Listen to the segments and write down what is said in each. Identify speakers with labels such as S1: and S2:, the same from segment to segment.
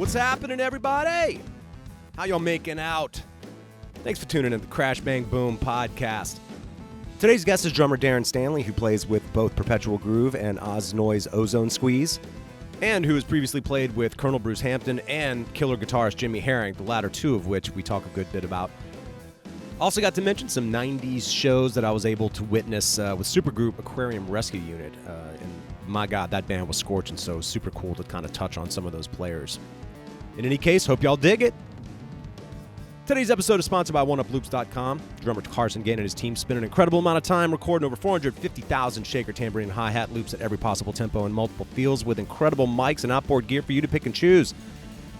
S1: What's happening, everybody? How y'all making out? Thanks for tuning in to the Crash Bang Boom podcast. Today's guest is drummer Darren Stanley, who plays with both Perpetual Groove and Oz Noy's Ozone Squeeze, and who has previously played with Col Bruce Hampton and killer guitarist Jimmy Herring, the latter two of which we talk a good bit about. Also got to mention some 90s shows that I was able to witness with supergroup Aquarium Rescue Unit, and my God, that band was scorching, so super cool to kind of touch on some of those players. In any case, hope y'all dig it. Today's episode is sponsored by OneUpLoops.com. Drummer Carson Gain and his team spend an incredible amount of time recording over 450,000 shaker, tambourine, and hi-hat loops at every possible tempo in multiple feels with incredible mics and outboard gear for you to pick and choose.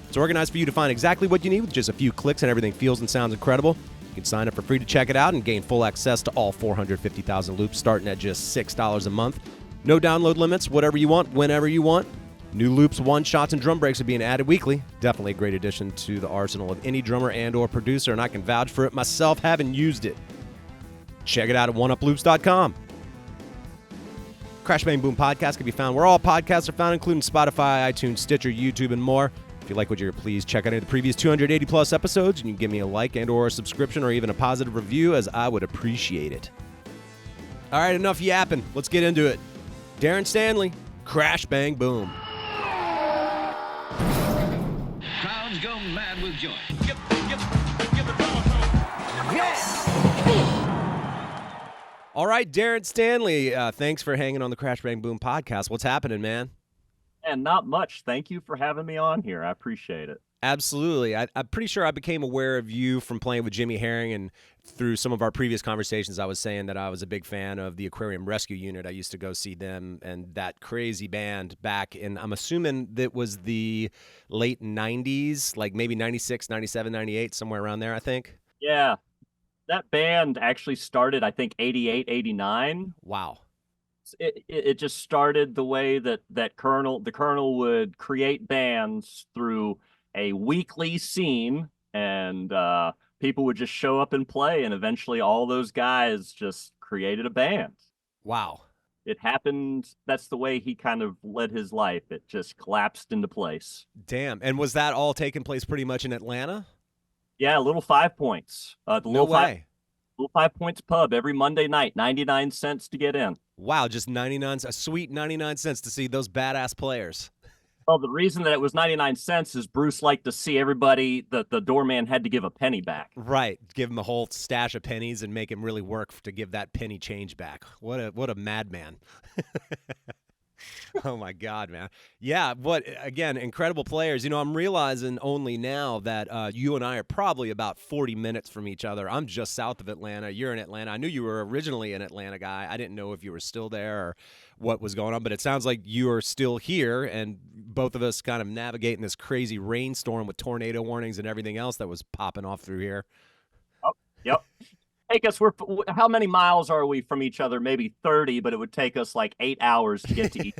S1: It's organized for you to find exactly what you need with just a few clicks, and everything feels and sounds incredible. You can sign up for free to check it out and gain full access to all 450,000 loops starting at just $6 a month. No download limits, whatever you want, whenever you want. New loops, one-shots, and drum breaks are being added weekly. Definitely a great addition to the arsenal of any drummer and or producer, and I can vouch for it myself, having used it. Check it out at OneUpLoops.com. Crash Bang Boom Podcast can be found where all podcasts are found, including Spotify, iTunes, Stitcher, YouTube, and more. If you like what you hear, please check out any of the previous 280-plus episodes, and you can give me a like and or a subscription or even a positive review, as I would appreciate it. All right, enough yapping. Let's get into it. Darren Stanley, Crash Bang Boom.
S2: Crowds go mad with joy.
S1: Yes! All right, Darren Stanley, thanks for hanging on the Crash Bang Boom podcast. What's happening, man?
S3: And not much. Thank you for having me on here. I appreciate it.
S1: Absolutely. I'm pretty sure I became aware of you from playing with Jimmy Herring, and through some of our previous conversations, I was saying that I was a big fan of the Aquarium Rescue Unit. I used to go see them and that crazy band back in, I'm assuming that was the late 90s, like maybe 96, 97, 98, somewhere around there, I think.
S3: Yeah. That band actually started, I think, 88, 89.
S1: Wow.
S3: It just started the way that the Colonel would create bands through a weekly scene, and people would just show up and play, and eventually all those guys just created a band.
S1: Wow.
S3: It happened. That's the way he kind of led his life. It just collapsed into place.
S1: Damn. And was that all taking place pretty much in Atlanta?
S3: Yeah, Little 5 Points.
S1: No way.
S3: Little 5 Points pub every Monday night, 99 cents to get in.
S1: Wow, just 99, a sweet 99 cents to see those badass players.
S3: Well, the reason that it was 99 cents is Bruce liked to see everybody, the doorman had to give a penny back.
S1: Right, give him a whole stash of pennies and make him really work to give that penny change back. What a madman. Oh, my God, man. Yeah, again, incredible players. You know, I'm realizing only now that you and I are probably about 40 minutes from each other. I'm just south of Atlanta. You're in Atlanta. I knew you were originally an Atlanta guy. I didn't know if you were still there or what was going on, but it sounds like you are still here, and both of us kind of navigating this crazy rainstorm with tornado warnings and everything else that was popping off through here.
S3: Oh, yep. Take us, how many miles are we from each other? Maybe 30, but it would take us like 8 hours to get to each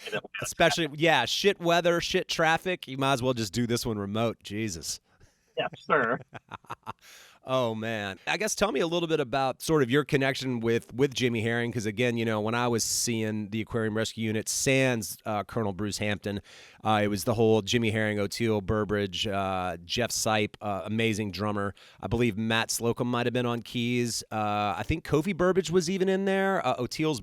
S3: other.
S1: Especially, yeah, shit weather, shit traffic. You might as well just do this one remote. Jesus.
S3: Yeah, sure.
S1: Oh, man. I guess tell me a little bit about sort of your connection with Jimmy Herring, because, again, you know, when I was seeing the Aquarium Rescue Unit sans Col Bruce Hampton, it was the whole Jimmy Herring, O'Teal, Burbridge, Jeff Sipe, amazing drummer. I believe Matt Slocum might have been on keys. I think Kofi Burbridge was even in there. O'Teal's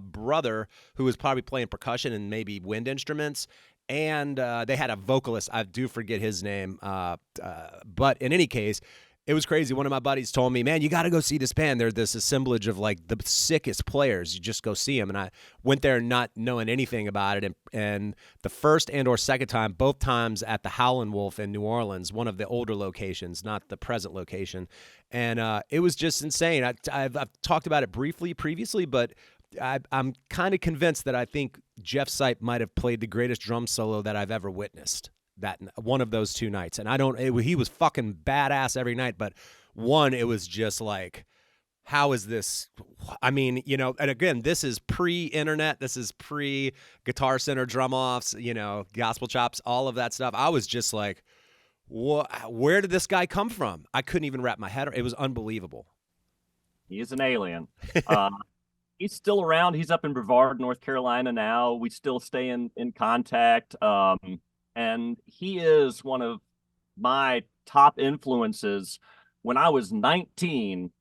S1: brother, who was probably playing percussion and maybe wind instruments. And they had a vocalist. I do forget his name. But in any case, it was crazy. One of my buddies told me, man, you got to go see this band. They're this assemblage of like the sickest players. You just go see them. And I went there not knowing anything about it. And the first and or second time, both times at the Howlin' Wolf in New Orleans, one of the older locations, not the present location. And it was just insane. I've talked about it briefly previously, but I'm kind of convinced that I think Jeff Sipe might have played the greatest drum solo that I've ever witnessed. That one of those two nights, and he was fucking badass every night, but one, it was just like, how is this? I mean, you know, and again, this is pre-internet, this is pre-Guitar Center drum offs, you know, gospel chops, all of that stuff. I was just like, where did this guy come from? I couldn't even wrap my head around. It was unbelievable.
S3: He is an alien. He's still around. He's up in Brevard, North Carolina now. We still stay in contact. and he is one of my top influences. When I was 19,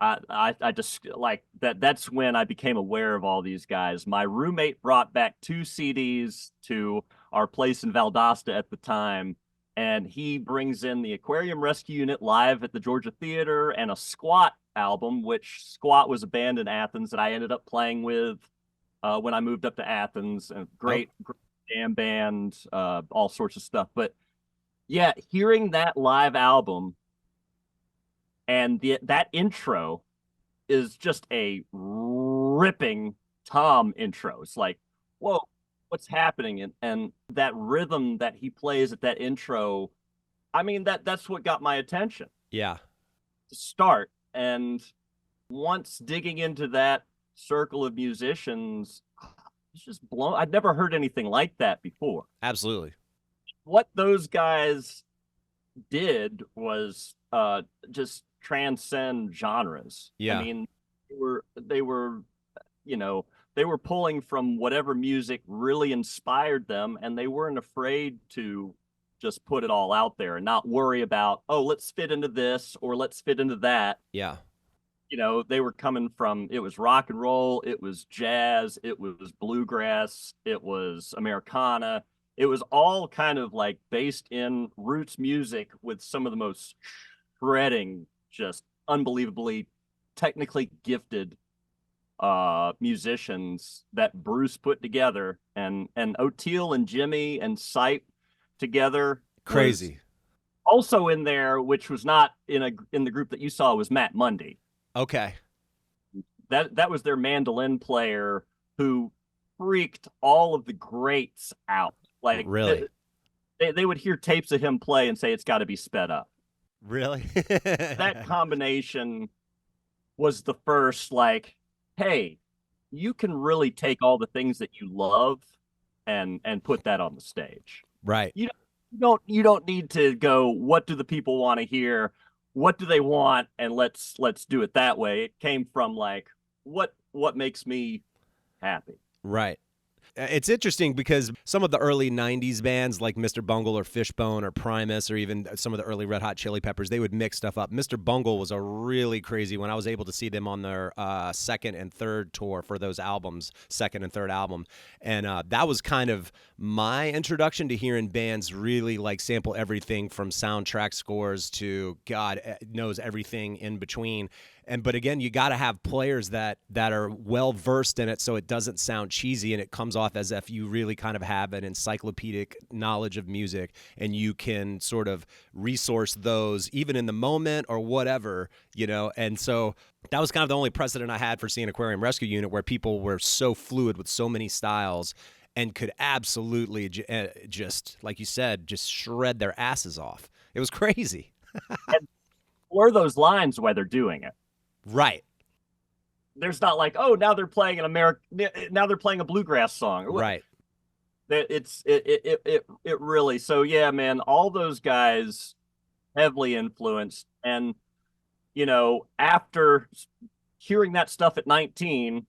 S3: I just like that. That's when I became aware of all these guys. My roommate brought back 2 CDs to our place in Valdosta at the time, and he brings in the Aquarium Rescue Unit live at the Georgia Theater and a Squat album, which Squat was a band in Athens that I ended up playing with when I moved up to Athens. And great jam band, all sorts of stuff. But yeah, hearing that live album and that intro is just a ripping Tom intro. It's like, whoa, what's happening? And that rhythm that he plays at that intro, I mean, that's what got my attention
S1: Yeah.
S3: to start. And once digging into that circle of musicians, it's just blown. I'd never heard anything like that before.
S1: Absolutely.
S3: What those guys did was just transcend genres.
S1: Yeah.
S3: I mean, they were, you know, they were pulling from whatever music really inspired them, and they weren't afraid to just put it all out there and not worry about, oh, let's fit into this or let's fit into that.
S1: Yeah.
S3: You know, they were coming from, it was rock and roll, it was jazz, it was bluegrass, it was Americana. It was all kind of like based in roots music with some of the most shredding, just unbelievably technically gifted musicians that Bruce put together, and O'Teal and Jimmy and Sipe together.
S1: Crazy.
S3: Also in there, which was not in the group that you saw, was Matt Mundy.
S1: Okay.
S3: That was their mandolin player who freaked all of the greats out. Like,
S1: really,
S3: they would hear tapes of him play and say it's got to be sped up.
S1: Really?
S3: That combination was the first, like, hey, you can really take all the things that you love and put that on the stage.
S1: Right.
S3: You don't need to go, what do the people want to hear? What do they want? And let's do it that way. It came from like, what makes me happy?
S1: Right. It's interesting because some of the early 90s bands like Mr. Bungle or Fishbone or Primus or even some of the early Red Hot Chili Peppers, they would mix stuff up. Mr. Bungle was a really crazy one. I was able to see them on their second and third tour for those albums, second and third album. And that was kind of my introduction to hearing bands really like sample everything from soundtrack scores to God knows everything in between. But again, you got to have players that are well versed in it so it doesn't sound cheesy and it comes off as if you really kind of have an encyclopedic knowledge of music and you can sort of resource those even in the moment or whatever, you know. And so that was kind of the only precedent I had for seeing Aquarium Rescue Unit, where people were so fluid with so many styles and could absolutely just, like you said, just shred their asses off. It was crazy.
S3: And blur those lines while they're doing it.
S1: Right.
S3: There's not like, oh, now they're playing now they're playing a bluegrass song.
S1: Right.
S3: It really, so yeah, man, all those guys heavily influenced. And, you know, after hearing that stuff at 19,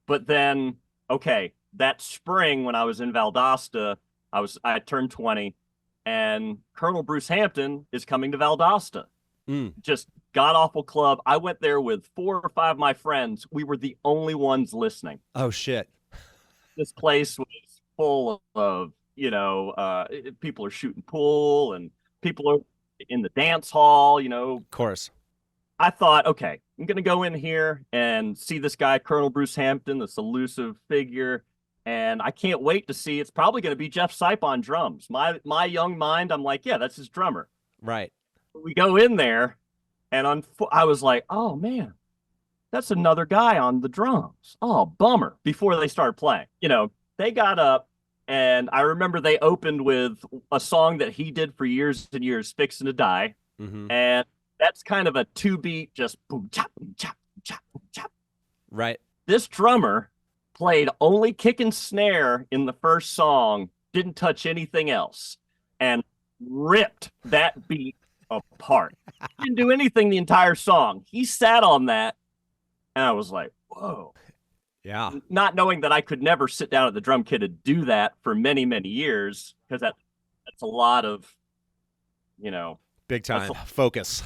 S3: but then, okay, that spring when I was in Valdosta, I turned 20, and Colonel Bruce Hampton is coming to Valdosta. Just god awful club. I went there with 4 or 5 of my friends. We were the only ones listening.
S1: Oh shit.
S3: This place was full of, you know, people are shooting pool and people are in the dance hall, you know.
S1: Of course.
S3: I thought, okay, I'm going to go in here and see this guy, Colonel Bruce Hampton, this elusive figure. And I can't wait to see, it's probably going to be Jeff Sipe on drums. My young mind, I'm like, yeah, that's his drummer.
S1: Right.
S3: We go in there, and I was like, oh, man, that's another guy on the drums. Oh, bummer. Before they started playing. You know, they got up, and I remember they opened with a song that he did for years and years, Fixin' to Die.
S1: Mm-hmm.
S3: And that's kind of a 2-beat, just boom, chop, boom, chop, boom, chop, boom, chop.
S1: Right.
S3: This drummer played only kick and snare in the first song, didn't touch anything else, and ripped that beat apart. Didn't do anything the entire song. He sat on that, and I was like, whoa.
S1: Yeah.
S3: Not knowing that I could never sit down at the drum kit and do that for many, many years, because It's a lot of, you know,
S1: Big
S3: that's
S1: time focus.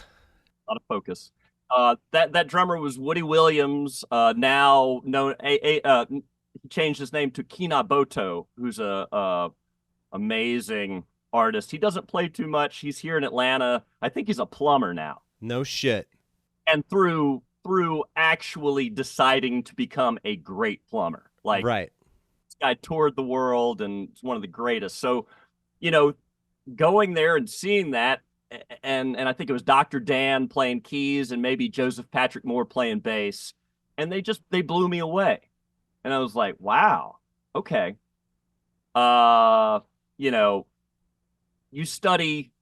S3: a lot of focus. That drummer was Woody Williams. Now known, he changed his name to Kinaboto, who's a amazing artist. He doesn't play too much. He's here in Atlanta. I think he's a plumber now.
S1: No shit.
S3: And through actually deciding to become a great plumber. Like,
S1: Right.
S3: this guy toured the world and is one of the greatest. So, you know, going there and seeing that, and I think it was Dr. Dan playing keys and maybe Joseph Patrick Moore playing bass, and they blew me away. And I was like, wow, okay. You know, you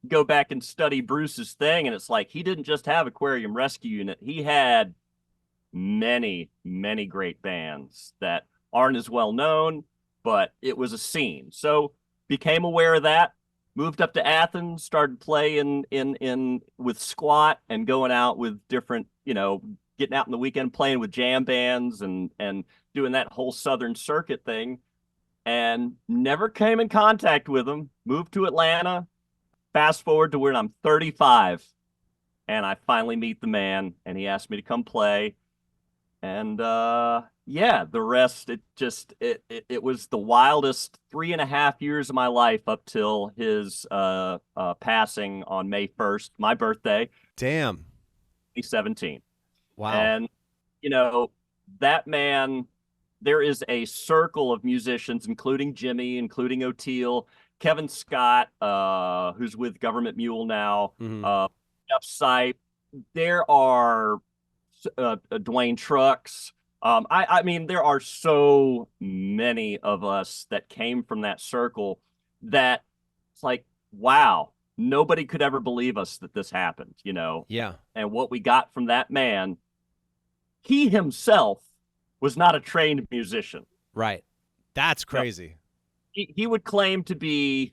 S3: go back and study Bruce's thing, and it's like he didn't just have Aquarium Rescue Unit. He had many, many great bands that aren't as well known, but it was a scene. So became aware of that, moved up to Athens, started playing in with Squat and going out with different, getting out in the weekend playing with jam bands and doing that whole Southern circuit thing, and never came in contact with them. Moved to Atlanta. Fast forward to when I'm 35, and I finally meet the man, and he asked me to come play. And yeah, the rest, it was the wildest 3.5 years of my life up till his passing on May 1st, my birthday.
S1: Damn.
S3: 2017.
S1: Wow.
S3: And that man, there is a circle of musicians, including Jimmy, including O'Teal, Kevin Scott, who's with Government Mule now, Jeff Sipe. There are Dwayne Trucks. I mean, there are so many of us that came from that circle that it's like, wow, nobody could ever believe us that this happened,
S1: Yeah.
S3: And what we got from that man, he himself was not a trained musician.
S1: Right. That's crazy.
S3: He would claim to be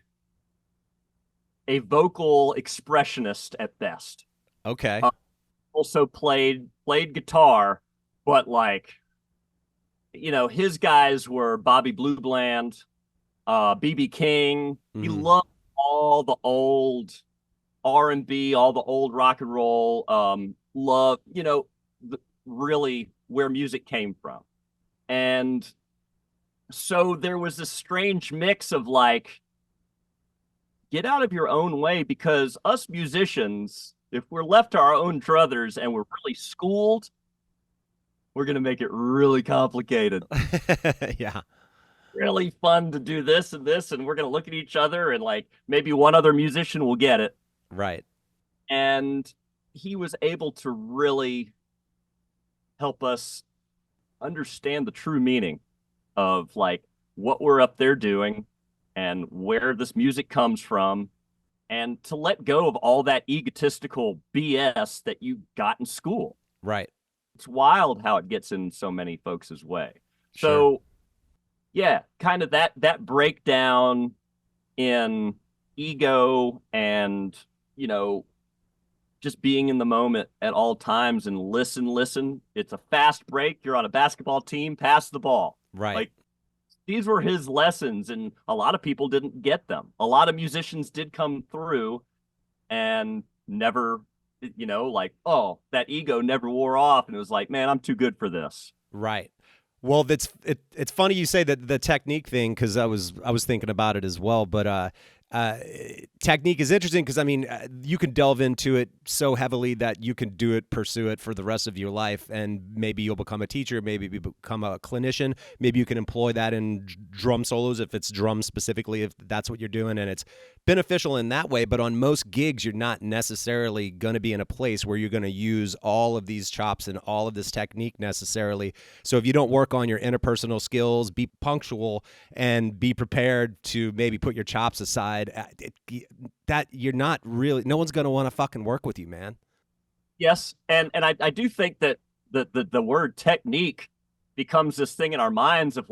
S3: a vocal expressionist at best.
S1: Okay.
S3: Also played guitar, but his guys were Bobby Blue Bland, B.B. King. He loved all the old R&B, all the old rock and roll, really where music came from. And so there was this strange mix of get out of your own way, because us musicians, if we're left to our own druthers and we're really schooled, we're going to make it really complicated.
S1: Yeah.
S3: Really fun to do this, and we're going to look at each other and maybe one other musician will get it.
S1: Right.
S3: And he was able to really help us understand the true meaning of what we're up there doing and where this music comes from, and to let go of all that egotistical BS that you got in school.
S1: Right.
S3: It's wild how it gets in so many folks' way.
S1: Sure.
S3: So yeah, kind of that breakdown in ego and, just being in the moment at all times and listen. It's a fast break. You're on a basketball team, pass the ball.
S1: Right.
S3: These were his lessons, and a lot of people didn't get them. A lot of musicians did come through and never, oh, that ego never wore off. And it was like, man, I'm too good for this.
S1: Right. Well, it's funny you say that the technique thing, because I was thinking about it as well. But technique is interesting because, you can delve into it so heavily that you can pursue it for the rest of your life, and maybe you'll become a teacher, maybe you become a clinician, maybe you can employ that in drum solos if it's drums specifically, if that's what you're doing, and it's beneficial in that way. But on most gigs, you're not necessarily going to be in a place where you're going to use all of these chops and all of this technique necessarily. So if you don't work on your interpersonal skills, be punctual, and be prepared to maybe put your chops aside, that you're not really, no one's going to want to fucking work with you, man.
S3: Yes. And I do think that the word technique becomes this thing in our minds of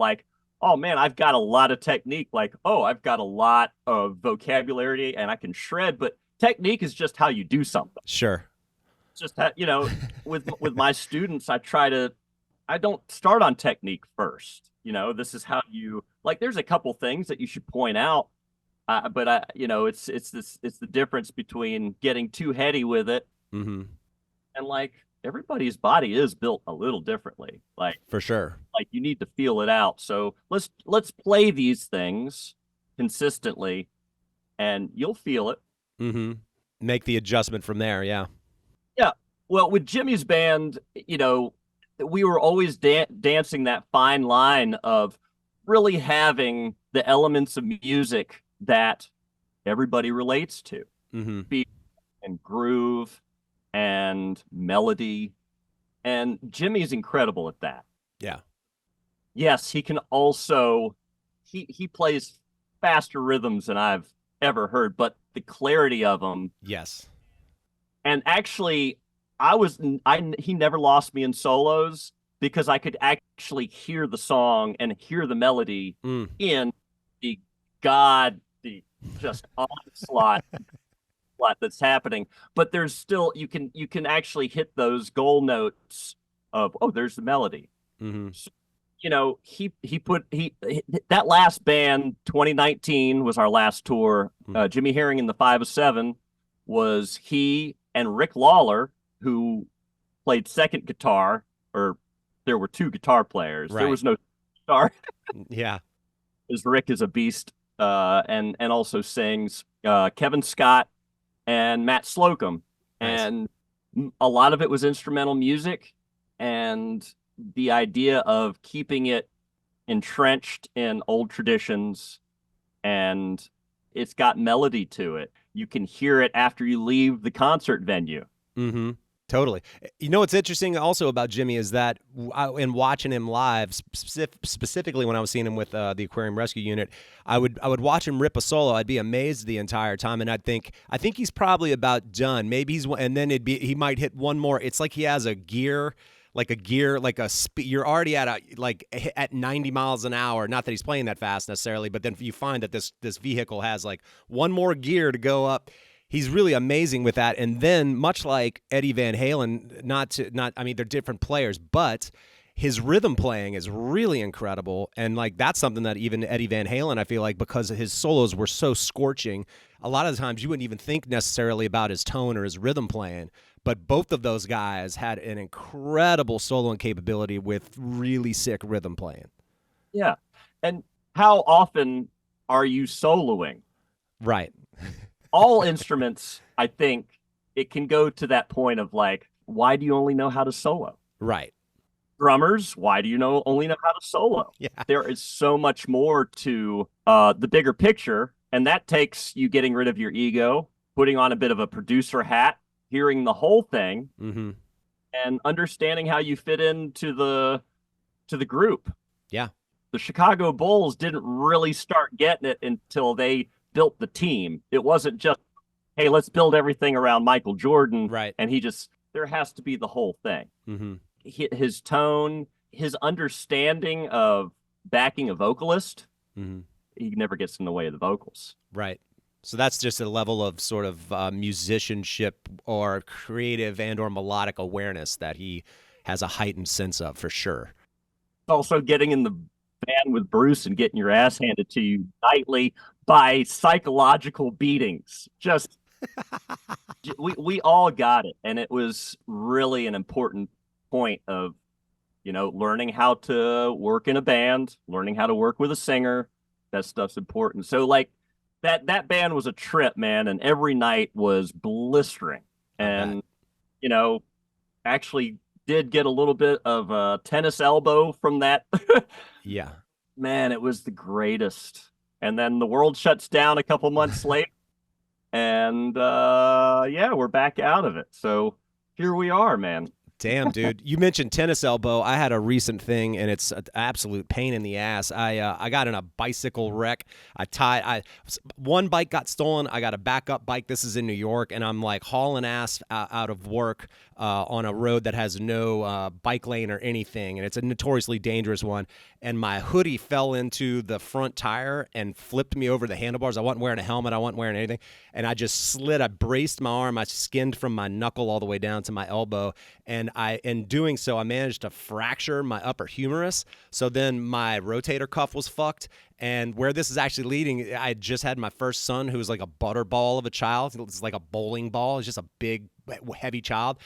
S3: oh man, I've got a lot of technique. Oh, I've got a lot of vocabulary and I can shred, but technique is just how you do something.
S1: Sure.
S3: It's just that, with my students, I don't start on technique first. This is how you, there's a couple things that you should point out. But it's the difference between getting too heady with it
S1: Mm-hmm.
S3: and like everybody's body is built a little differently.
S1: For sure.
S3: Like you need to feel it out. So let's play these things consistently, and you'll feel it.
S1: Mm-hmm. Make the adjustment from there. Yeah.
S3: Yeah. Well, with Jimmy's band, we were always dancing that fine line of really having the elements of music that everybody relates to,
S1: Mm-hmm.
S3: beat and groove and melody. And Jimmy's incredible at that.
S1: Yeah.
S3: Yes, he can also he plays faster rhythms than I've ever heard, but the clarity of them.
S1: Yes.
S3: And actually, he never lost me in solos because I could actually hear the song and hear the melody
S1: Mm.
S3: in the the just onslaught that's happening. But there's still you can actually hit those goal notes of, oh, there's the melody.
S1: Mm-hmm.
S3: So, he that last band, 2019 was our last tour. Jimmy Herring and the 507 was he and Rick Lawler, who played second guitar, or there were two guitar players.
S1: Right.
S3: There was no guitar.
S1: Yeah.
S3: Because Rick is a beast, and also sings. Kevin Scott and Matt Slocum,
S1: Nice.
S3: and a lot of it was instrumental music, and the idea of keeping it entrenched in old traditions, and it's got melody to it. You can hear it after you leave the concert venue.
S1: Mm-hmm. Totally. You know what's interesting also about Jimmy is that in watching him live, specifically when I was seeing him with the Aquarium Rescue Unit, I would watch him rip a solo. I'd be amazed the entire time, and I think he's probably about done. Maybe and then he might hit one more. It's like he has a gear. You're already at 90 miles an hour. Not that he's playing that fast necessarily, but then you find that this vehicle has like one more gear to go up. He's really amazing with that. And then much like Eddie Van Halen, they're different players, but his rhythm playing is really incredible. And like that's something that even Eddie Van Halen, I feel like, because his solos were so scorching, a lot of the times you wouldn't even think necessarily about his tone or his rhythm playing. But both of those guys had an incredible soloing capability with really sick rhythm playing.
S3: Yeah. And how often are you soloing?
S1: Right.
S3: All instruments, I think it can go to that point of like, why do you only know how to solo?
S1: Right.
S3: Drummers, why do you only know how to solo?
S1: Yeah.
S3: There is so much more to the bigger picture, and that takes you getting rid of your ego, putting on a bit of a producer hat, hearing the whole thing,
S1: mm-hmm.
S3: and understanding how you fit into the group.
S1: Yeah.
S3: The Chicago Bulls didn't really start getting it until they built the team. It wasn't just, hey, let's build everything around Michael Jordan.
S1: Right.
S3: And there has to be the whole thing.
S1: Mm-hmm.
S3: His tone, his understanding of backing a vocalist,
S1: mm-hmm.
S3: he never gets in the way of the vocals.
S1: Right. So that's just a level of sort of musicianship or creative and or melodic awareness that he has a heightened sense of, for sure.
S3: Also getting in the band with Bruce and getting your ass handed to you nightly by psychological beatings. Just we all got it, and it was really an important point of learning how to work in a band, learning how to work with a singer. That stuff's important. So like that band was a trip, man, and every night was blistering. And actually did get a little bit of a tennis elbow from that.
S1: Yeah,
S3: man, it was the greatest. And then the world shuts down a couple months later, and we're back out of it. So here we are, man.
S1: Damn, dude. You mentioned tennis elbow. I had a recent thing, and it's an absolute pain in the ass. I got in a bicycle wreck. One bike got stolen. I got a backup bike. This is in New York, and I'm like hauling ass out of work on a road that has no bike lane or anything, and it's a notoriously dangerous one. And my hoodie fell into the front tire and flipped me over the handlebars. I wasn't wearing a helmet. I wasn't wearing anything. And I just slid. I braced my arm. I skinned from my knuckle all the way down to my elbow. And and in doing so, I managed to fracture my upper humerus. So then my rotator cuff was fucked. And where this is actually leading, I had just had my first son, who was like a butterball of a child. It was like a bowling ball. It's just a big, heavy child.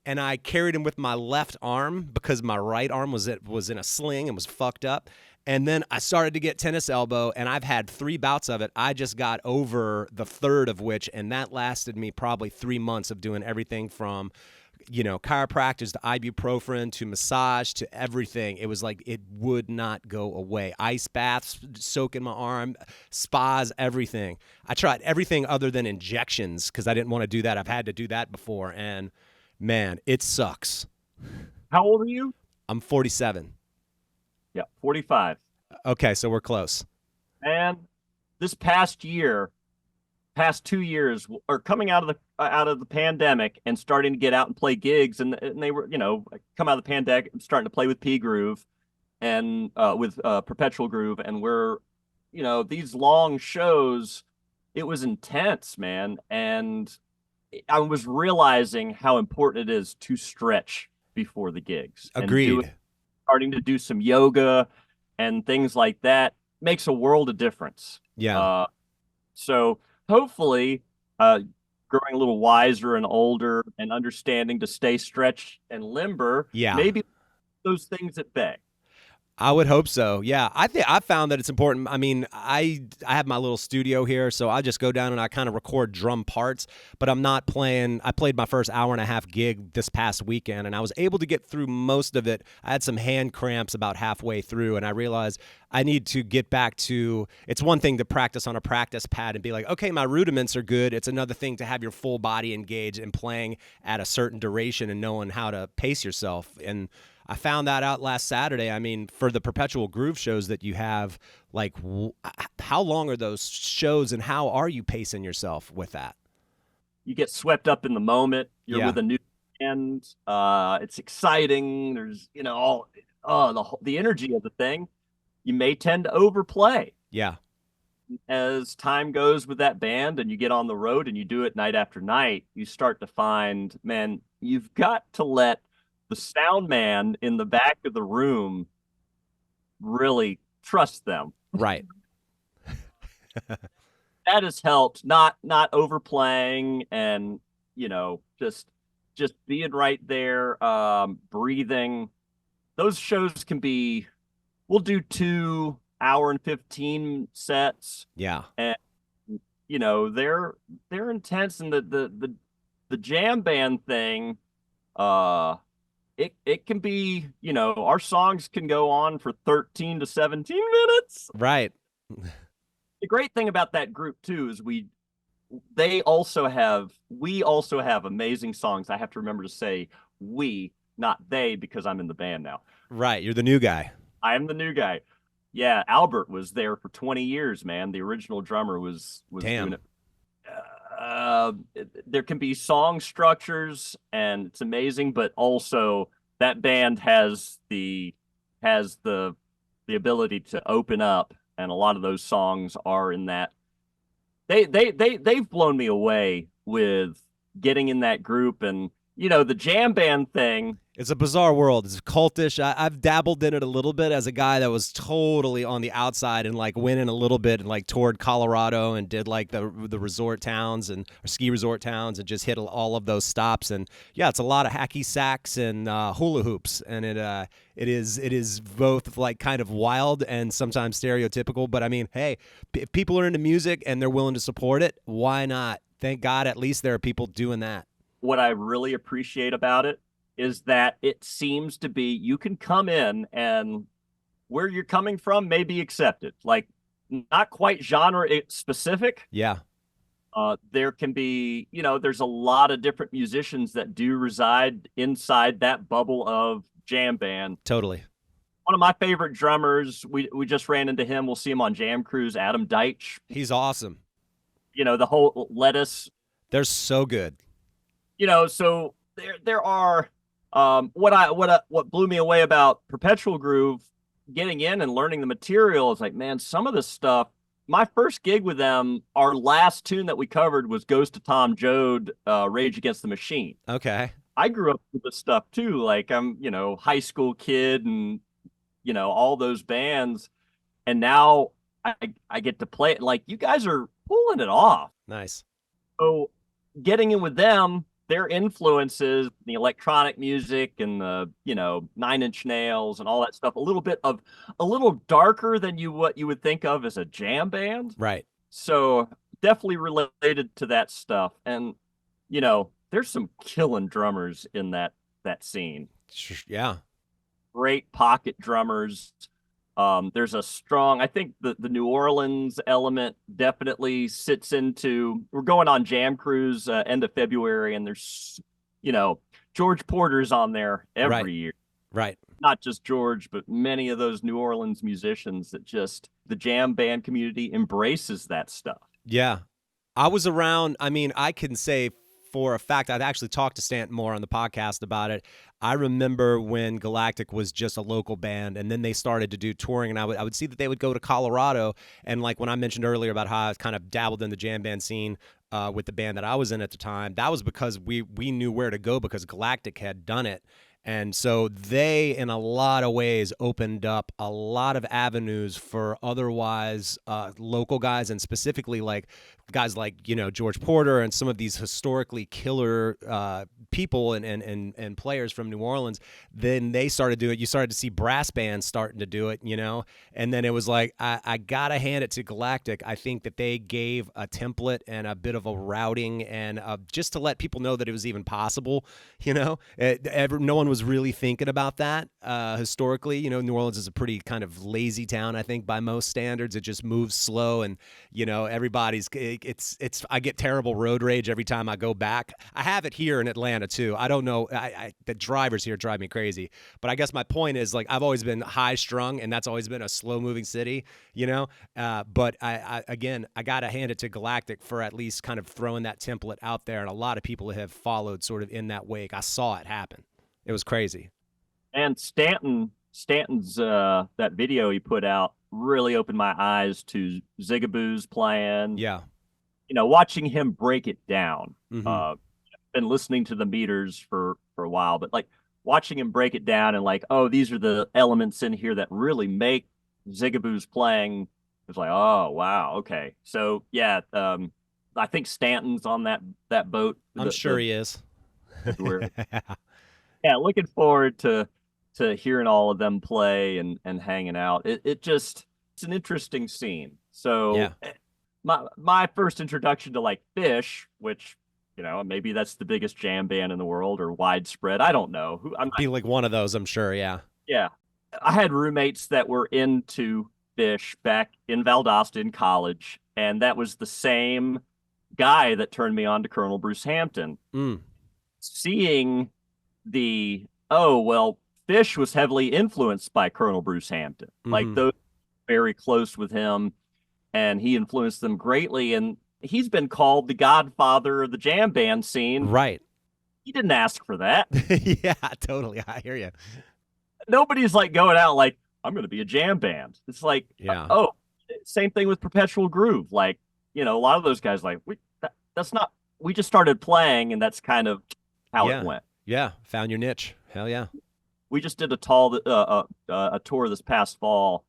S1: And I carried him with my left arm because my right arm was in a sling and was fucked up. And then I started to get tennis elbow, and I've had 3 bouts of it. I just got over the third of which, and that lasted me probably 3 months of doing everything from, chiropractors to ibuprofen to massage to everything. It was like it would not go away. Ice baths, soaking my arm, spas, everything. I tried everything other than injections because I didn't want to do that. I've had to do that before, and man, it sucks.
S3: How old are you?
S1: I'm 47.
S3: Yeah, 45.
S1: Okay, so we're close.
S3: And this past 2 years, are coming out of the pandemic and starting to get out and play gigs, and they were, come out of the pandemic and starting to play with P Groove and with Perpetual Groove, and we're, these long shows. It was intense, man, and I was realizing how important it is to stretch before the gigs.
S1: Agreed.
S3: Starting to do some yoga and things like that makes a world of difference.
S1: Yeah.
S3: So hopefully, growing a little wiser and older and understanding to stay stretched and limber, maybe those things at bay.
S1: I would hope so. Yeah, I found that it's important. I mean, I have my little studio here, so I just go down and I kind of record drum parts, but I'm not playing. I played my first hour and a half gig this past weekend, and I was able to get through most of it. I had some hand cramps about halfway through, and I realized I need to get back to, it's one thing to practice on a practice pad and be like, okay, my rudiments are good. It's another thing to have your full body engaged and playing at a certain duration and knowing how to pace yourself. And I found that out last Saturday. I mean, for the Perpetual Groove shows that you have, like, how long are those shows and how are you pacing yourself with that?
S3: You get swept up in the moment. You're with a new band. It's exciting. There's, the energy of the thing. You may tend to overplay.
S1: Yeah.
S3: As time goes with that band and you get on the road and you do it night after night, you start to find, man, you've got to let the sound man in the back of the room really trust them.
S1: Right.
S3: That has helped, not overplaying and, just being right there, breathing. Those shows can be, we'll do 2 hour and 15 sets.
S1: Yeah.
S3: And, they're intense. And the jam band thing, it can be, our songs can go on for 13 to 17 minutes.
S1: Right.
S3: The great thing about that group too is we also have amazing songs. I have to remember to say we, not they, because I'm in the band now.
S1: Right. You're the new guy.
S3: I am the new guy. Yeah. Albert was there for 20 years, man. The original drummer was
S1: Damn.
S3: doing it. There can be song structures and it's amazing, but also that band has the ability to open up, and a lot of those songs are in that. They've blown me away with getting in that group, and the jam band thing.
S1: It's a bizarre world. It's cultish. I've dabbled in it a little bit as a guy that was totally on the outside and like went in a little bit and like toured Colorado and did like the resort towns and ski resort towns and just hit all of those stops. And yeah, it's a lot of hacky sacks and hula hoops, and it is both like kind of wild and sometimes stereotypical. But I mean, hey, if people are into music and they're willing to support it, why not? Thank God, at least there are people doing that.
S3: What I really appreciate about it is that it seems to be, you can come in and where you're coming from may be accepted. Like, not quite genre specific.
S1: Yeah.
S3: There can be, there's a lot of different musicians that do reside inside that bubble of jam band.
S1: Totally.
S3: One of my favorite drummers, we just ran into him. We'll see him on Jam Cruise, Adam Deitch.
S1: He's awesome.
S3: The whole Lettuce.
S1: They're so good.
S3: So there are, what blew me away about Perpetual Groove, getting in and learning the material, is like, man, some of this stuff. My first gig with them, our last tune that we covered was Ghost of Tom Joad, Rage Against the Machine.
S1: Okay.
S3: I grew up with this stuff too. Like I'm, high school kid and, all those bands. And now I get to play it. Like you guys are pulling it off.
S1: Nice.
S3: So getting in with them, their influences, the electronic music and the, Nine Inch Nails and all that stuff, a little darker than what you would think of as a jam band.
S1: Right.
S3: So definitely related to that stuff. And, there's some killing drummers in that scene.
S1: Yeah.
S3: Great pocket drummers. There's a strong, I think the New Orleans element definitely sits into, we're going on Jam Cruise end of February, and there's, George Porter's on there every year.
S1: Right.
S3: Not just George, but many of those New Orleans musicians that just, the jam band community embraces that stuff.
S1: Yeah. I was around, I mean, I can say for a fact, I'd actually talked to Stanton more on the podcast about it. I remember when Galactic was just a local band, and then they started to do touring, and I would see that they would go to Colorado, and like when I mentioned earlier about how I kind of dabbled in the jam band scene with the band that I was in at the time, that was because we knew where to go because Galactic had done it. And so they, in a lot of ways, opened up a lot of avenues for otherwise local guys, and specifically like guys like, George Porter and some of these historically killer people and players from New Orleans. Then they started doing it. You started to see brass bands starting to do it, and then it was like, I got to hand it to Galactic. I think that they gave a template and a bit of a routing and just to let people know that it was even possible, no one was really thinking about that historically. New Orleans is a pretty kind of lazy town, I think, by most standards. It just moves slow, and everybody's it's I get terrible road rage every time I go back. I have it here in Atlanta too. I don't know, the drivers here drive me crazy, but I guess my point is, like, I've always been high strung, and that's always been a slow moving city, but I gotta hand it to Galactic for at least kind of throwing that template out there, and a lot of people have followed sort of in that wake. I saw it happen. It was crazy.
S3: And Stanton's that video he put out really opened my eyes to Zigaboo's playing.
S1: Yeah.
S3: Watching him break it down.
S1: Mm-hmm.
S3: Been listening to the meters for a while, but like watching him break it down and like, oh, these are the elements in here that really make Zigaboo's playing. It's like, oh wow, okay. So yeah, I think Stanton's on that boat.
S1: I'm sure he is.
S3: Yeah, looking forward to hearing all of them play and hanging out. It's an interesting scene. So
S1: yeah.
S3: My first introduction to like Fish, which maybe that's the biggest jam band in the world or widespread. I don't know.
S1: Be like one of those, I'm sure. Yeah.
S3: Yeah. I had roommates that were into Fish back in Valdosta in college, and that was the same guy that turned me on to Colonel Bruce Hampton. Seeing Fish was heavily influenced by Colonel Bruce Hampton. Like those very close with him, and he influenced them greatly. And he's been called the godfather of the jam band scene.
S1: Right.
S3: He didn't ask for that.
S1: Yeah, totally. I hear you.
S3: Nobody's like going out like, I'm going to be a jam band. It's like,
S1: yeah.
S3: Same thing with Perpetual Groove. Like, a lot of those guys like, we just started playing, and that's kind of how it went.
S1: Yeah, found your niche. Hell yeah.
S3: We just did a tour this past fall,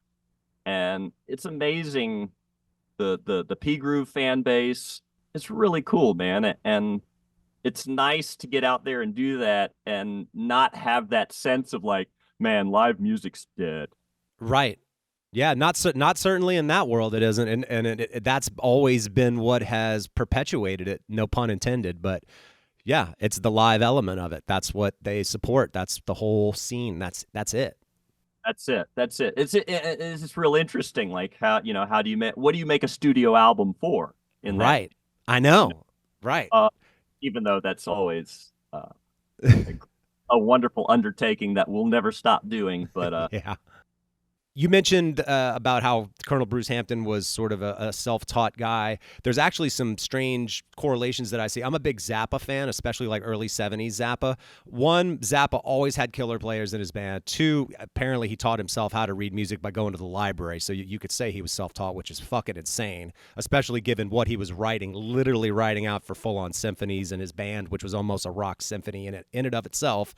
S3: and it's amazing. The P Groove fan base. It's really cool, man, and it's nice to get out there and do that and not have that sense of like, man, live music's dead.
S1: Right. Yeah, not certainly in that world it isn't, and that's always been what has perpetuated it. No pun intended, but. Yeah, it's the live element of it. That's what they support. That's the whole scene. That's it.
S3: That's it. It's just real interesting. Like how do you what do you make a studio album for?
S1: Right. I know. Right.
S3: Even though that's always a wonderful undertaking that we'll never stop doing. But
S1: yeah. You mentioned about how Colonel Bruce Hampton was sort of a self-taught guy. There's actually some strange correlations that I see. I'm a big Zappa fan, especially like early 70s Zappa. One, Zappa always had killer players in his band. Two, apparently he taught himself how to read music by going to the library. So you could say he was self-taught, which is fucking insane, especially given what he was writing, literally writing out for full-on symphonies in his band, which was almost a rock symphony in and of itself.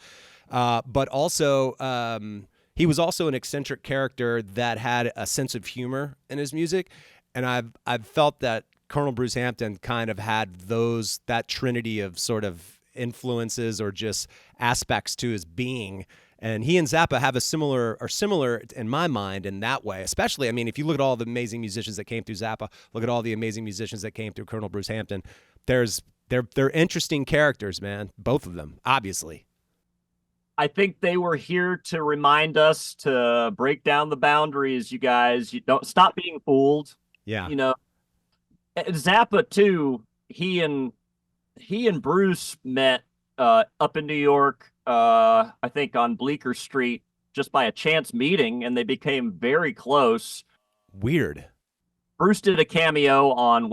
S1: But also... he was also an eccentric character that had a sense of humor in his music, and I've felt that Colonel Bruce Hampton kind of had that trinity of sort of influences or just aspects to his being. And he and Zappa have similar in my mind in that way. Especially, I mean, if you look at all the amazing musicians that came through Zappa, look at all the amazing musicians that came through Colonel Bruce Hampton. They're interesting characters, man. Both of them, obviously.
S3: I think they were here to remind us to break down the boundaries, you guys. You don't stop being fooled.
S1: Yeah.
S3: You know, Zappa too, he and Bruce met up in New York, I think on Bleecker Street, just by a chance meeting, and they became very close.
S1: Weird.
S3: Bruce did a cameo on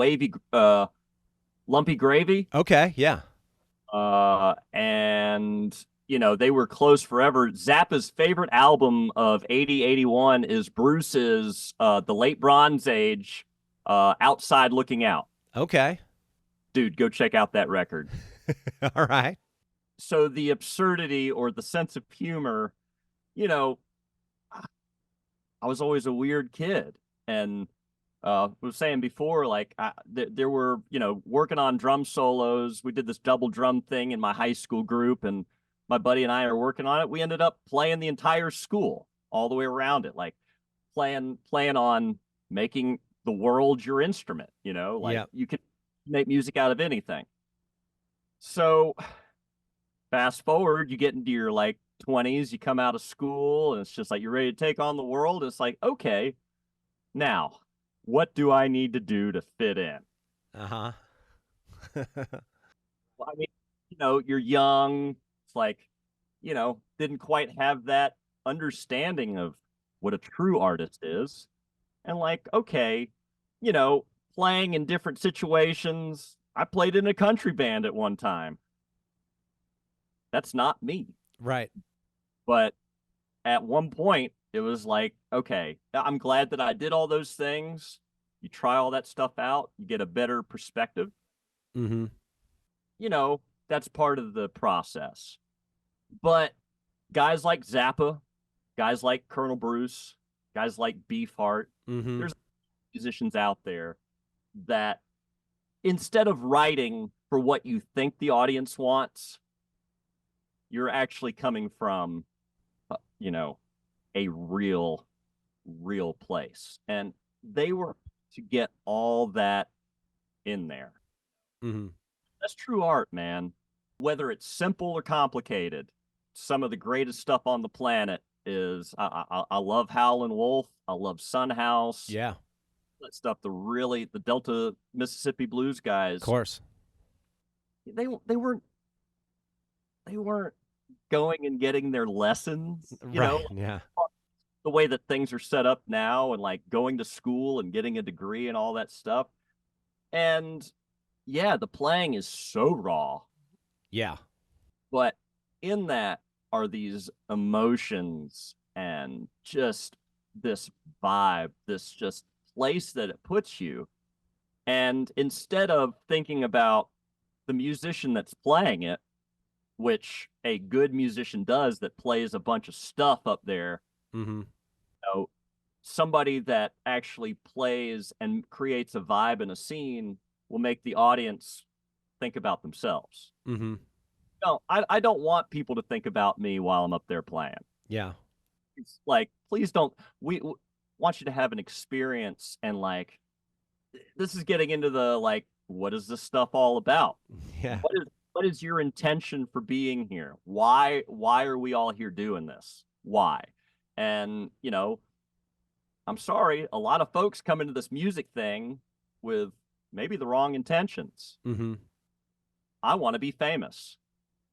S3: Lumpy Gravy.
S1: Okay, yeah.
S3: And you know, they were close forever. Zappa's favorite album of 80-81 is Bruce's The Late Bronze Age, Outside Looking Out.
S1: Okay.
S3: Dude, go check out that record.
S1: All right.
S3: So the absurdity or the sense of humor, you know, I was always a weird kid. And was saying before, like, there were, you know, working on drum solos. We did this double drum thing in my high school group, and my buddy and I are working on it. We ended up playing the entire school all the way around it, like playing on making the world your instrument, you know, like you can make music out of anything. So fast forward, you get into your like 20s, you come out of school and it's just like, you're ready to take on the world. It's like, okay, now what do I need to do to fit in?
S1: Uh-huh.
S3: Well, I mean, you know, you're young. Like, you know, didn't quite have that understanding of what a true artist is. And like, okay, you know, playing in different situations. I played in a country band at one time. That's not me.
S1: Right.
S3: But at one point, it was like, okay, I'm glad that I did all those things. You try all that stuff out, you get a better perspective.
S1: Mm-hmm.
S3: You know, that's part of the process. But guys like Zappa, guys like Colonel Bruce, guys like Beefheart, there's musicians out there that instead of writing for what you think the audience wants, you're actually coming from, you know, a real place. And they were to get all that in there.
S1: Mm-hmm.
S3: That's true art, man. Whether it's simple or complicated, some of the greatest stuff on the planet is I love Howlin' Wolf. I love Son House.
S1: Yeah.
S3: That stuff, the Delta Mississippi blues guys.
S1: Of course.
S3: They weren't going and getting their lessons, you know?
S1: Yeah.
S3: The way that things are set up now and like going to school and getting a degree and all that stuff. And yeah, the playing is so raw.
S1: Yeah.
S3: But in that are these emotions and just this vibe, this just place that it puts you. And instead of thinking about the musician that's playing it, which a good musician does, that plays a bunch of stuff up there, you know, somebody that actually plays and creates a vibe and a scene will make the audience think about themselves. No, I don't want people to think about me while I'm up there playing.
S1: Yeah.
S3: It's like, please don't. We want you to have an experience, and like, this is getting into the like, what is this stuff all about?
S1: Yeah.
S3: What is your intention for being here? Why are we all here doing this? Why? And you know, I'm sorry, a lot of folks come into this music thing with maybe the wrong intentions. I want to be famous.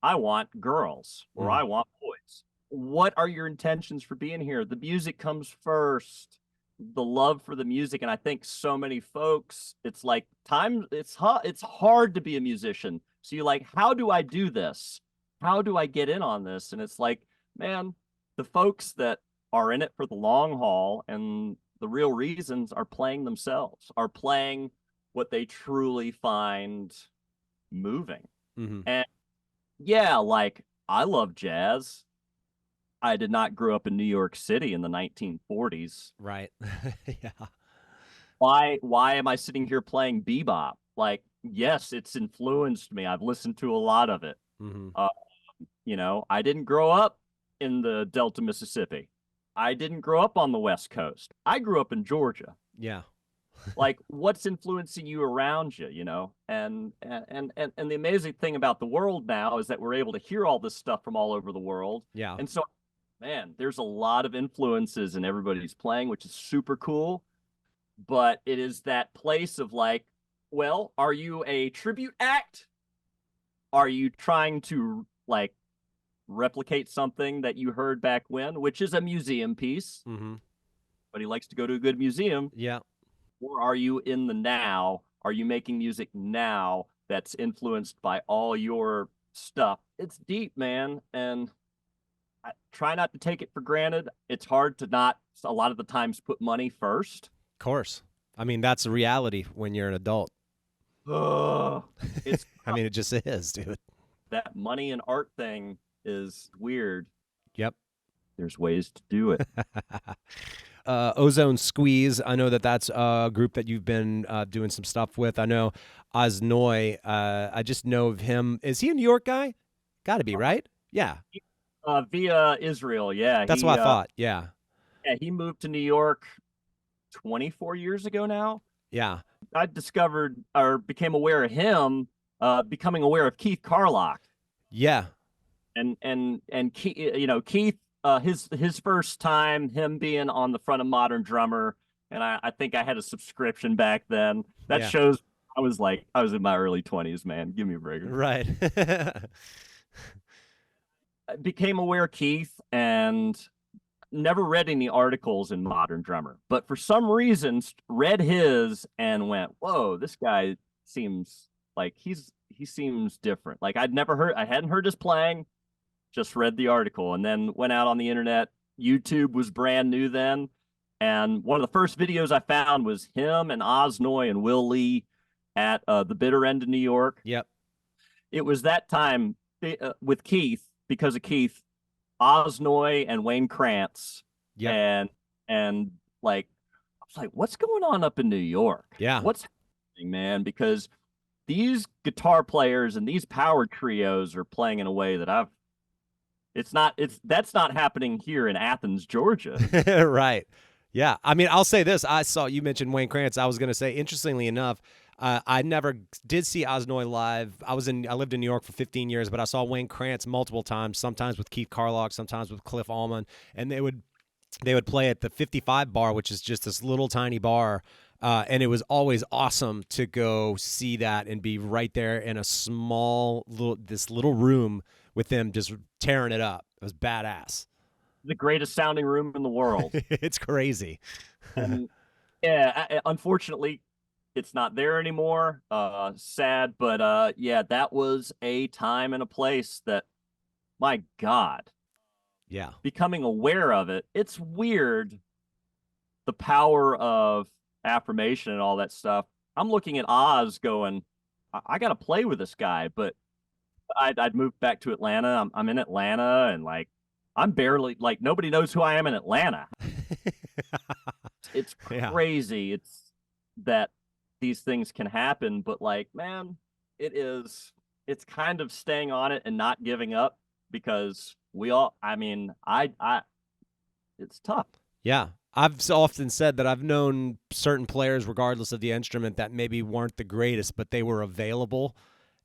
S3: I want girls, or I want boys, what are your intentions for being here? The music comes first, the love for the music. And I think so many folks, it's like it's hard to be a musician. So you're like, how do I do this? How do I get in on this? And it's like, man, the folks that are in it for the long haul and the real reasons are playing themselves, are playing what they truly find moving.
S1: Mm-hmm.
S3: And yeah, like I love jazz. I did not grow up in New York City in the 1940s.
S1: Right. Yeah.
S3: Why am I sitting here playing bebop? Like, yes, it's influenced me. I've listened to a lot of it.
S1: Mm-hmm.
S3: I didn't grow up in the Delta, Mississippi. I didn't grow up on the West Coast. I grew up in Georgia.
S1: Yeah.
S3: Like, what's influencing you around you, And the amazing thing about the world now is that we're able to hear all this stuff from all over the world.
S1: Yeah.
S3: And so, man, there's a lot of influences in everybody's playing, which is super cool. But it is that place of like, well, are you a tribute act? Are you trying to like replicate something that you heard back when, which is a museum piece?
S1: Mm-hmm.
S3: But he likes to go to a good museum.
S1: Yeah.
S3: Or are you in the now? Are you making music now that's influenced by all your stuff? It's deep, man. And I try not to take it for granted. It's hard to not, a lot of the times, put money first.
S1: Of course. I mean, that's a reality when you're an adult.
S3: It's
S1: I mean, it just is, dude.
S3: that money and art thing is weird.
S1: Yep.
S3: There's ways to do it.
S1: Ozone Squeeze. I know that's a group that you've been doing some stuff with. I know Oz Noy. I just know of him. Is he a New York guy? Got to be, right? Yeah.
S3: Via Israel, yeah.
S1: That's what I thought. Yeah.
S3: Yeah, he moved to New York 24 years ago now.
S1: Yeah.
S3: I discovered or became aware of him, becoming aware of Keith Carlock.
S1: Yeah.
S3: And Keith, his first time, him being on the front of Modern Drummer, and I think I had a subscription back then. That shows I was in my early 20s, man. Give me a break.
S1: Right.
S3: I became aware of Keith and never read any articles in Modern Drummer, but for some reason read his and went, whoa, this guy seems like he seems different. Like I hadn't heard his playing, just read the article and then went out on the internet. YouTube was brand new then. And one of the first videos I found was him and Oz Noy and Will Lee at the bitter end of New York.
S1: Yep.
S3: It was that time with Keith, because of Keith, Oz Noy and Wayne Krantz.
S1: Yeah.
S3: And like, I was like, what's going on up in New York?
S1: Yeah.
S3: What's happening, man? Because these guitar players and these power trios are playing in a way that that's not happening here in Athens, Georgia.
S1: Right. Yeah. I mean, I'll say this. I saw you mentioned Wayne Krantz. I was going to say, interestingly enough, I never did see Oz Noy live. I lived in New York for 15 years, but I saw Wayne Krantz multiple times, sometimes with Keith Carlock, sometimes with Cliff Allman, and they would play at the 55 bar, which is just this little tiny bar. And it was always awesome to go see that and be right there in a small little room with them just tearing it up. It was badass.
S3: The greatest sounding room in the world.
S1: It's crazy.
S3: Unfortunately, it's not there anymore. Sad, but yeah, that was a time and a place that, my God.
S1: Yeah.
S3: Becoming aware of it. It's weird, the power of affirmation and all that stuff. I'm looking at Oz going, I got to play with this guy, but I'd moved back to Atlanta. I'm in Atlanta, and like, I'm barely, like, nobody knows who I am in Atlanta. It's crazy. Yeah. It's that these things can happen, but like, man, it's kind of staying on it and not giving up, because it's tough.
S1: Yeah. I've often said that I've known certain players, regardless of the instrument, that maybe weren't the greatest, but they were available,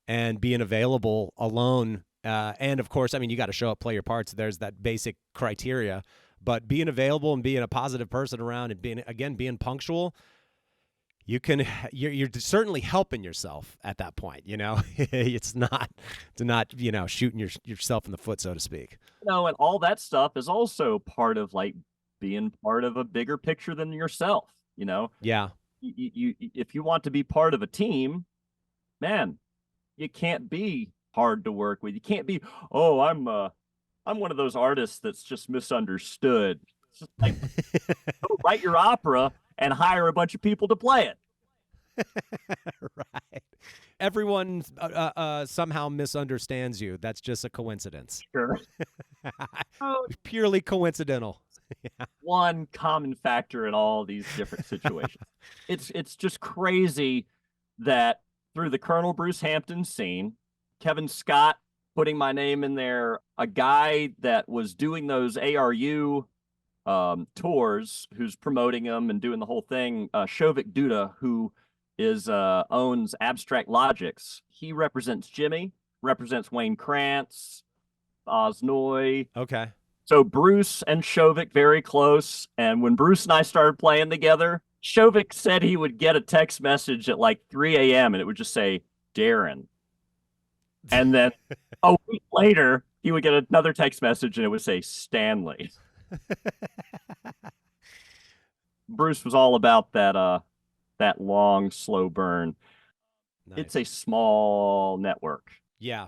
S1: and being available alone. And of course, I mean, you got to show up, play your parts. There's that basic criteria, but being available and being a positive person around and being punctual. You can you're certainly helping yourself at that point, you know. It's not shooting yourself in the foot, so to speak.
S3: And all that stuff is also part of like being part of a bigger picture than yourself,
S1: Yeah.
S3: you if you want to be part of a team, man, you can't be hard to work with. You can't be, oh, I'm one of those artists that's just misunderstood. It's just like, go write your opera and hire a bunch of people to play it.
S1: Right. Everyone somehow misunderstands you. That's just a coincidence.
S3: Sure.
S1: Purely coincidental.
S3: One common factor in all these different situations. It's just crazy that through the Colonel Bruce Hampton scene, Kevin Scott putting my name in there, a guy that was doing those ARU tours, who's promoting them and doing the whole thing, Shovik Duda, who owns Abstract Logics. He represents Jimmy, represents Wayne Krantz, Oz Noy.
S1: Okay.
S3: So Bruce and Shovik very close. And when Bruce and I started playing together, Shovik said he would get a text message at like 3 a.m. and it would just say, Darren. And then a week later, he would get another text message and it would say, Stanley. Bruce was all about that long, slow burn. Nice. It's a small network.
S1: Yeah.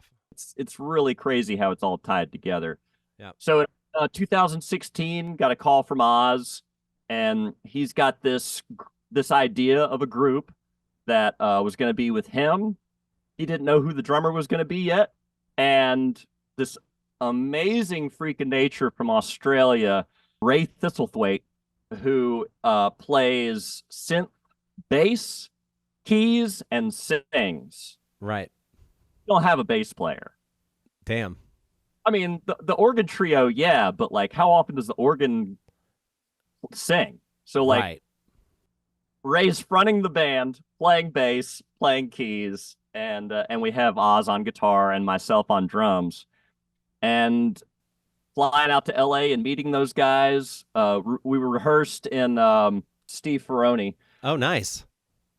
S3: It's really crazy how it's all tied together.
S1: Yeah.
S3: So 2016, got a call from Oz, and he's got this idea of a group that was going to be with him. He didn't know who the drummer was going to be yet. And this amazing freak of nature from Australia, Ray Thistlethwaite, who plays synth, bass, keys, and sings.
S1: Right.
S3: Don't have a bass player.
S1: Damn.
S3: I mean, the organ trio, yeah, but like, how often does the organ sing? So like, right. Ray's fronting the band, playing bass, playing keys, and we have Oz on guitar and myself on drums. And flying out to LA and meeting those guys, we were rehearsed in Steve Ferroni.
S1: Oh, nice.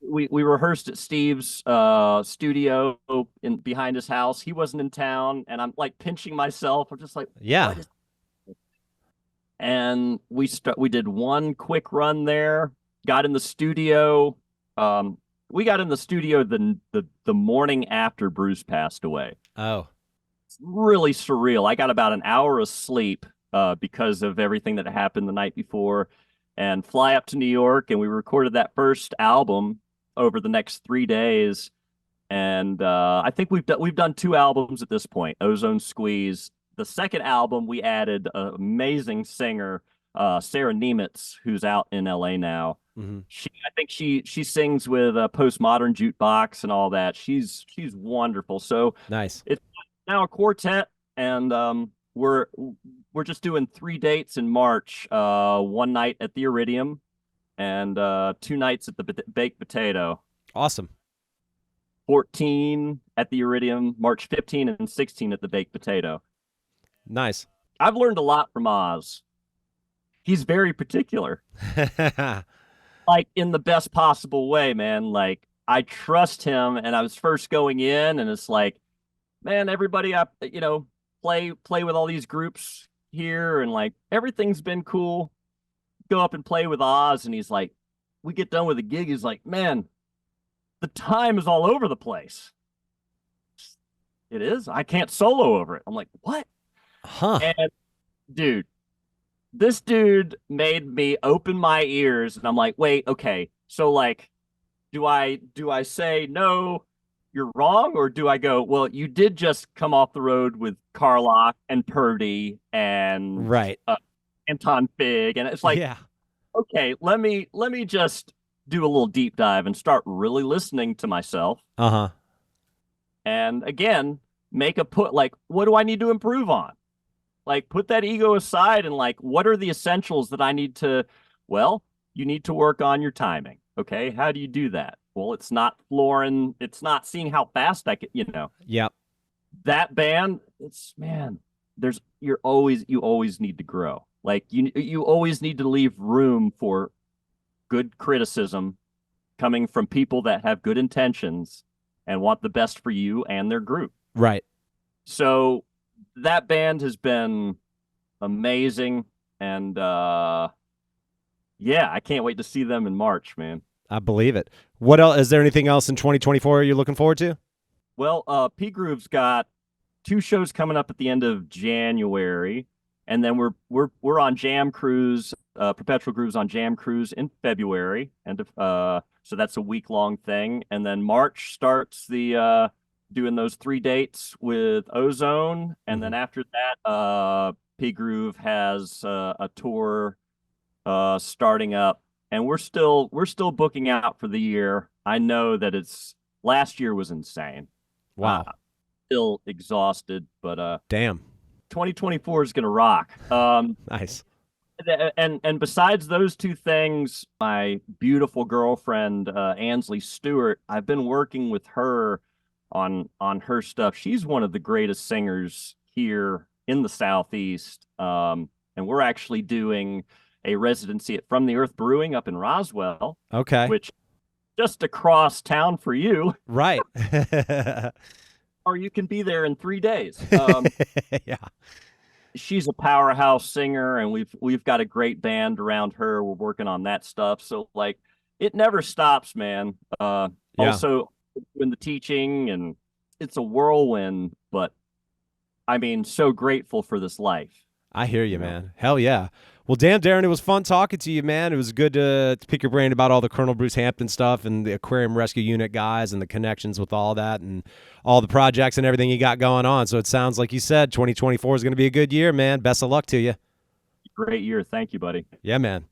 S3: We rehearsed at Steve's studio behind his house. He wasn't in town, and I'm like pinching myself. I'm just like,
S1: yeah.
S3: And we did one quick run there. Got in the studio. We got in the studio the morning after Bruce passed away.
S1: Oh,
S3: it's really surreal. I got about an hour of sleep because of everything that happened the night before, and fly up to New York, and we recorded that first album over the next 3 days. And I think we've done 2 albums at this point, Ozone Squeeze. The second album, we added an amazing singer, Sarah Nemitz, who's out in LA now.
S1: Mm-hmm.
S3: I think she sings with Postmodern Jukebox and all that. She's wonderful. So
S1: nice.
S3: It's now a quartet, and we're just doing 3 dates in March. 1 night at the Iridium, and 2 nights at the Baked Potato.
S1: Awesome.
S3: 14 at the Iridium, March 15 and 16 at the Baked Potato.
S1: Nice.
S3: I've learned a lot from Oz. He's very particular. Like, in the best possible way, man. Like, I trust him, and I was first going in, and it's like, man, everybody play with all these groups here, and like, everything's been cool. Go up and play with Oz, and he's like, we get done with the gig, he's like, man, the time is all over the place. It is? I can't solo over it. I'm like, what?
S1: Huh.
S3: And dude, this dude made me open my ears, and I'm like, wait, okay, so like, do I say, no, you're wrong, or do I go, well, you did just come off the road with Carlock and Purdy and
S1: right,
S3: Anton Fig, and it's like,
S1: yeah,
S3: okay, let me just do a little deep dive and start really listening to myself.
S1: Uh-huh.
S3: And again, like, what do I need to improve on? Like, put that ego aside, and like, what are the essentials that I need to, well, you need to work on your timing. Okay. How do you do that? Well, it's not flooring. It's not seeing how fast I can,
S1: Yep.
S3: That band, you always need to grow. Like, you always need to leave room for good criticism, coming from people that have good intentions and want the best for you and their group.
S1: Right.
S3: So that band has been amazing. And yeah, I can't wait to see them in March, man.
S1: I believe it. What else? Is there anything else in 2024 you're looking forward to?
S3: Well, P Groove's got 2 shows coming up at the end of January, and then we're on Jam Cruise. Perpetual Groove's on Jam Cruise in February, and so that's a week-long thing. And then March starts the doing those 3 dates with Ozone, and then after that, P Groove has a tour starting up, and we're still booking out for the year. I know that last year was insane.
S1: Wow.
S3: Still exhausted, but
S1: Damn.
S3: 2024 is gonna rock.
S1: Nice.
S3: And besides those 2 things, my beautiful girlfriend Ansley Stewart, I've been working with her on her stuff. She's one of the greatest singers here in the Southeast, and we're actually doing a residency at From the Earth Brewing up in Roswell.
S1: Okay.
S3: Which just across town for you.
S1: Right.
S3: Or you can be there in 3 days.
S1: Yeah.
S3: She's a powerhouse singer, and we've got a great band around her. We're working on that stuff. So like, it never stops, man.
S1: Yeah.
S3: Also in the teaching, and it's a whirlwind, but I mean, so grateful for this life.
S1: I hear you, man. Hell yeah. Well, damn, Darren, it was fun talking to you, man. It was good to pick your brain about all the Col Bruce Hampton stuff and the Aquarium Rescue Unit guys and the connections with all that and all the projects and everything you got going on. So it sounds like you said 2024 is going to be a good year, man. Best of luck to you.
S3: Great year. Thank you, buddy.
S1: Yeah, man.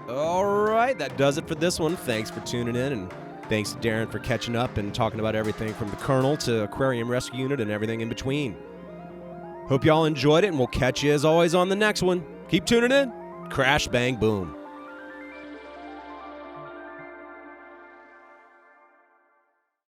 S1: All right, that does it for this one. Thanks for tuning in, and thanks to Darren for catching up and talking about everything from the Colonel to Aquarium Rescue Unit and everything in between. Hope y'all enjoyed it, and we'll catch you as always on the next one. Keep tuning in. Crash, bang, boom.